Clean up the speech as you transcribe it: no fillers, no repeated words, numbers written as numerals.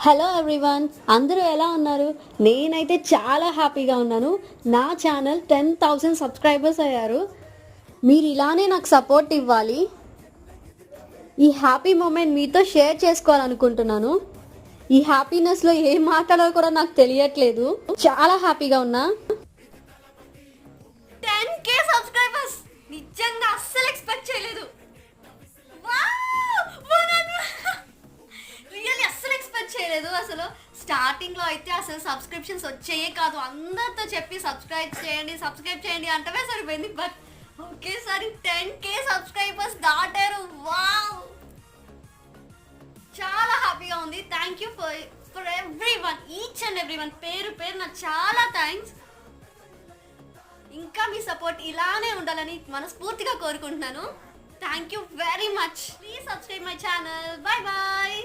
Hello everyone, అందరూ ఎలా ఉన్నారు? నేనైతే చాలా హ్యాపీగా ఉన్నాను. నా ఛానల్ 10,000 సబ్స్క్రైబర్స్ అయ్యారు. మీరు ఇలానే నాకు సపోర్ట్ ఇవ్వాలి. ఈ హ్యాపీ మూమెంట్ మీతో షేర్ చేసుకోవాలనుకుంటున్నాను. ఈ హ్యాపీనెస్లో ఏం మాట్లాడాలో కూడా నాకు తెలియట్లేదు. చాలా హ్యాపీగా ఉన్నా. 10K సబ్స్క్రైబర్స్ నిజంగా అస్సలు ఎక్స్పెక్ట్ చేయలేదు. రియల్లీ అస్సలు ఎక్స్పెక్ట్ చేయలేదు. అసలు స్టార్టింగ్ లో అయితే అసలు సబ్స్క్రిప్షన్స్ వచ్చేయే కాదు, అందరితో చెప్పి సబ్స్క్రైబ్ చేయండి అంటమే సరిపోయింది. బట్ ఒకేసారి 10K సబ్స్క్రైబర్స్ దాటారు. వావ్, చాలా హ్యాపీగా ఉంది. Thank you for everyone, each and everyone, పేరు నాకు చాలా థ్యాంక్స్. ఇంకా మీ సపోర్ట్ ఇలానే ఉండాలని మనస్ఫూర్తిగా కోరుకుంటున్నాను. Thank you very much. Please subscribe my channel. Bye bye.